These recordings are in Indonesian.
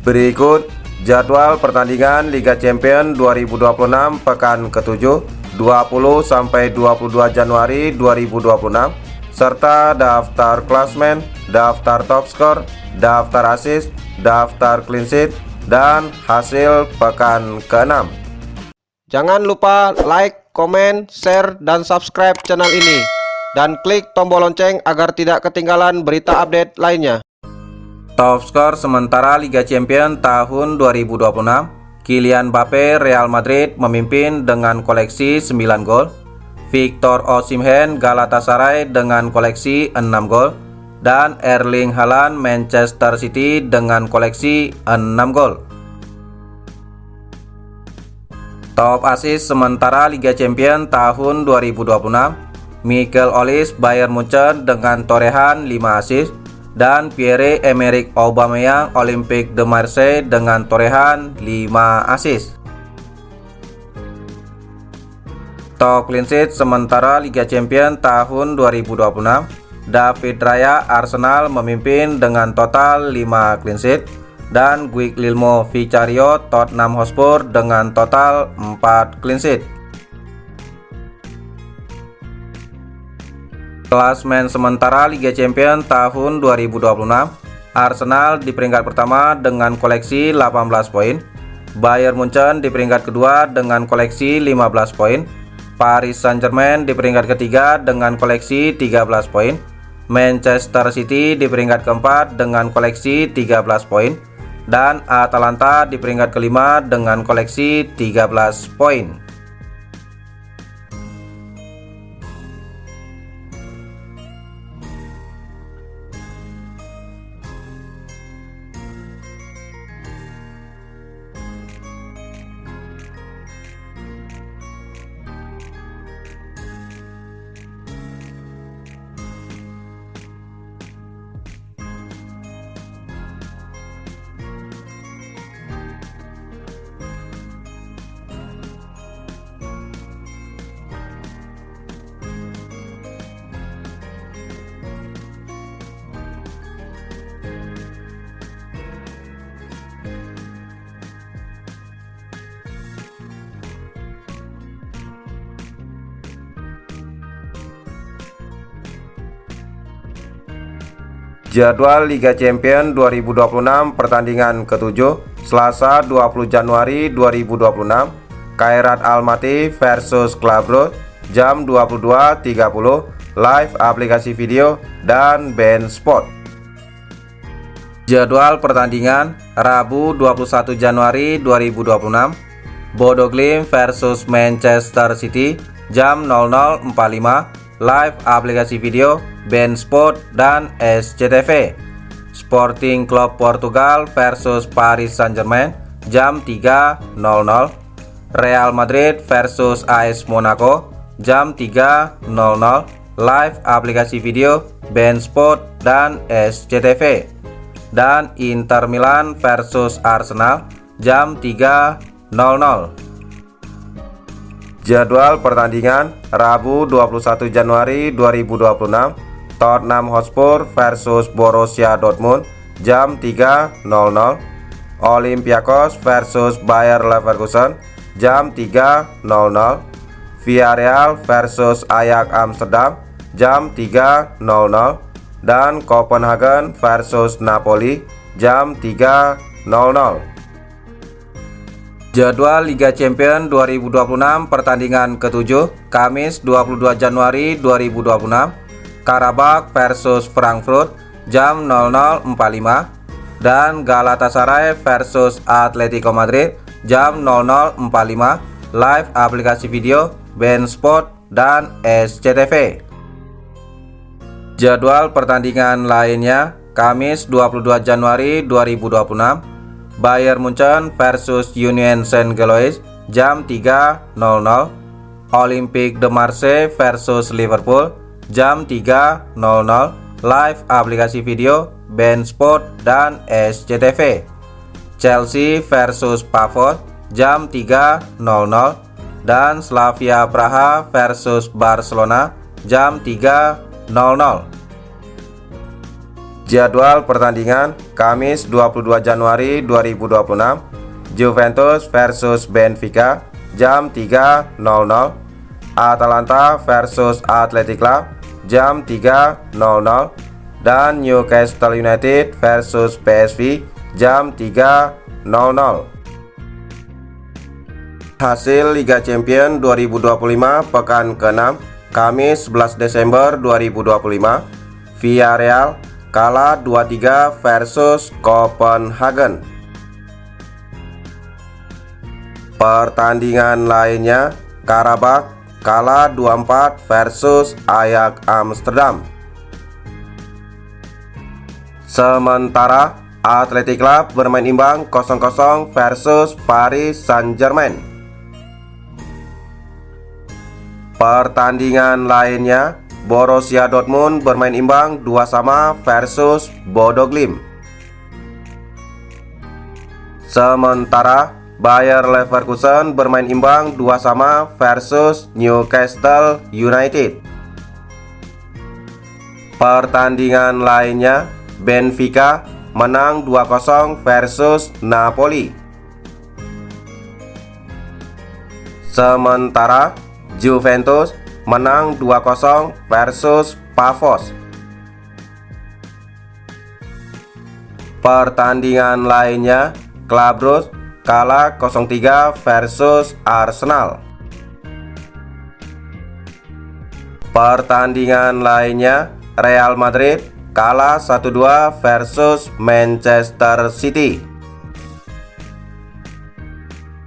Berikut jadwal pertandingan Liga Champions 2026 pekan ke-7 20-22 Januari 2026 serta daftar klasmen, daftar top skor, daftar assist, daftar clean sheet, dan hasil pekan ke-6. Jangan lupa like, komen, share, dan subscribe channel ini dan klik tombol lonceng agar tidak ketinggalan berita update lainnya. Top skor sementara Liga Champions tahun 2026, Kylian Mbappe Real Madrid memimpin dengan koleksi 9 gol, Victor Osimhen Galatasaray dengan koleksi 6 gol, dan Erling Haaland Manchester City dengan koleksi 6 gol. Top assist sementara Liga Champions tahun 2026, Michael Olise Bayern Munchen dengan torehan 5 assist, dan Pierre-Emerick Aubameyang Olympique de Marseille dengan torehan 5 assist. Top clean sheet sementara Liga Champions tahun 2026, David Raya Arsenal memimpin dengan total 5 clean sheet, dan Guillermo Vicario Tottenham Hotspur dengan total 4 clean sheet. Klasmen sementara Liga Champions tahun 2026, Arsenal di peringkat pertama dengan koleksi 18 poin, Bayern Munchen di peringkat kedua dengan koleksi 15 poin, Paris Saint-Germain di peringkat ketiga dengan koleksi 13 poin, Manchester City di peringkat keempat dengan koleksi 13 poin, dan Atalanta di peringkat kelima dengan koleksi 13 poin. Jadwal Liga Champions 2026 pertandingan ke-7 Selasa 20 Januari 2026, Kairat Almaty versus Club Brugge jam 22.30, live aplikasi video dan BeIN Sport. Jadwal pertandingan Rabu 21 Januari 2026, Bodo Glimt versus Manchester City jam 00.45, live aplikasi video BeIN Sport dan SCTV. Sporting Club Portugal versus Paris Saint-Germain jam 3.00, Real Madrid versus AS Monaco jam 3.00, live aplikasi video BeIN Sport dan SCTV. Dan Inter Milan versus Arsenal jam 3.00. Jadwal pertandingan Rabu 21 Januari 2026, Tottenham Hotspur versus Borussia Dortmund jam 3.00, Olympiakos versus Bayer Leverkusen jam 3.00, Villarreal versus Ajax Amsterdam jam 3.00, dan Copenhagen versus Napoli jam 3.00. Jadwal Liga Champions 2026 pertandingan ke-7 Kamis 22 Januari 2026, Karabakh versus Frankfurt jam 00.45, dan Galatasaray versus Atletico Madrid jam 00.45, live aplikasi video BeIN Sport dan SCTV. Jadwal pertandingan lainnya Kamis 22 Januari 2026, Bayern Munchen versus Union Saint-Gilloise jam 3.00, Olympique de Marseille versus Liverpool jam 3.00, live aplikasi video BeIN Sport dan SCTV. Chelsea versus Pavot jam 3.00, dan Slavia Praha versus Barcelona jam 3.00. Jadwal pertandingan Kamis 22 Januari 2026, Juventus versus Benfica jam 3.00, Atalanta versus Athletic Club jam 3.00, dan Newcastle United versus PSV jam 3.00. Hasil Liga Champions 2025 pekan ke-6, Kamis 11 Desember 2025, Villarreal kalah 2-3 versus Copenhagen. Pertandingan lainnya, Karabakh kalah 2-4 versus Ajax Amsterdam. Sementara Athletic Club bermain imbang 0-0 versus Paris Saint-Germain. Pertandingan lainnya, Borussia Dortmund bermain imbang 2-2 versus Bodo Glimt. Sementara Bayer Leverkusen bermain imbang 2-2 versus Newcastle United. Pertandingan lainnya, Benfica menang 2-0 versus Napoli. Sementara Juventus menang 2-0 versus Pafos. Pertandingan lainnya, Club Brugge kalah 0-3 versus Arsenal. Pertandingan lainnya, Real Madrid kalah 1-2 versus Manchester City.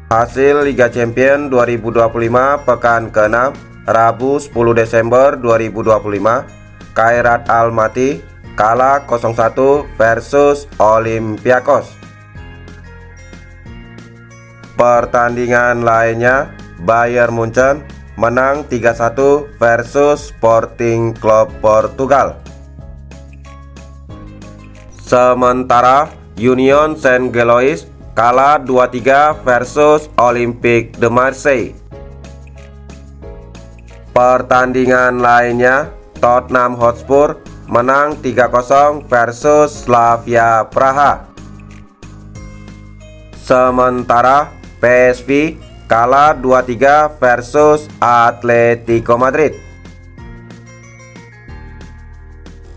Hasil Liga Champions 2025 pekan ke-6, Rabu 10 Desember 2025, Kairat Almaty kalah 0-1 versus Olympiakos. Pertandingan lainnya, Bayern Munchen menang 3-1 versus Sporting Club Portugal. Sementara Union Saint-Gilloise kalah 2-3 versus Olympique de Marseille. Pertandingan lainnya, Tottenham Hotspur menang 3-0 versus Slavia Praha. Sementara PSV kalah 2-3 versus Atletico Madrid.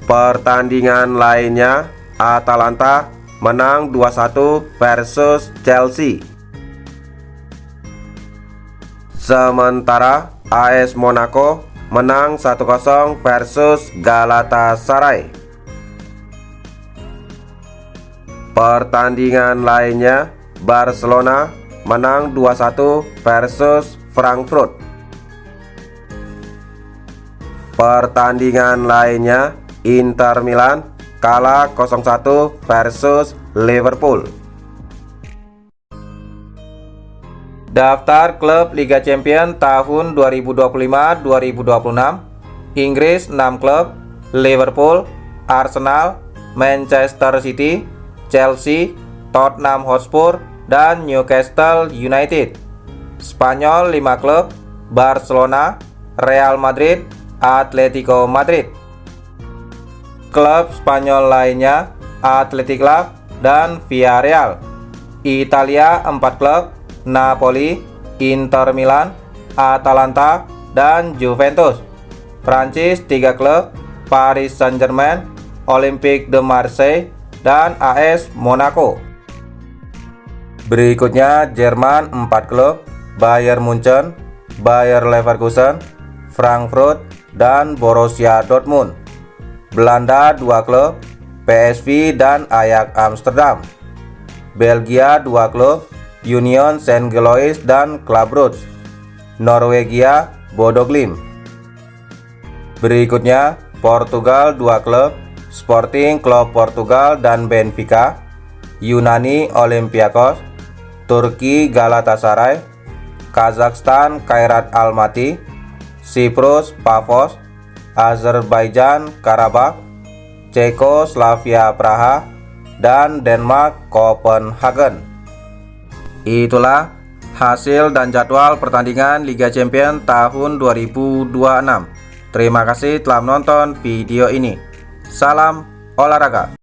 Pertandingan lainnya, Atalanta menang 2-1 versus Chelsea. Sementara AS Monaco menang 1-0 versus Galatasaray. Pertandingan lainnya, Barcelona menang 2-1 versus Frankfurt. Pertandingan lainnya, Inter Milan kalah 0-1 versus Liverpool. Daftar klub Liga Champions tahun 2025-2026. Inggris 6 klub: Liverpool, Arsenal, Manchester City, Chelsea, Tottenham Hotspur, dan Newcastle United. Spanyol 5 klub: Barcelona, Real Madrid, Atletico Madrid. Klub Spanyol lainnya, Athletic Club dan Villarreal. Italia 4 klub: Napoli, Inter Milan, Atalanta, dan Juventus. Prancis 3 klub: Paris Saint-Germain, Olympique de Marseille, dan AS Monaco. Berikutnya Jerman 4 klub: Bayern Munchen, Bayer Leverkusen, Frankfurt, dan Borussia Dortmund. Belanda 2 klub: PSV dan Ajax Amsterdam. Belgia 2 klub: Union Saint-Gilloise dan Club Brugge. Norwegia, Bodo Glimt. Berikutnya Portugal 2 klub: Sporting Club Portugal dan Benfica. Yunani Olympiakos, Turki Galatasaray, Kazakhstan Kairat Almaty, Siprus Pafos, Azerbaijan Karabakh, Cekoslovakia Praha, dan Denmark Copenhagen. Itulah hasil dan jadwal pertandingan Liga Champions tahun 2026. Terima kasih telah menonton video ini. Salam olahraga.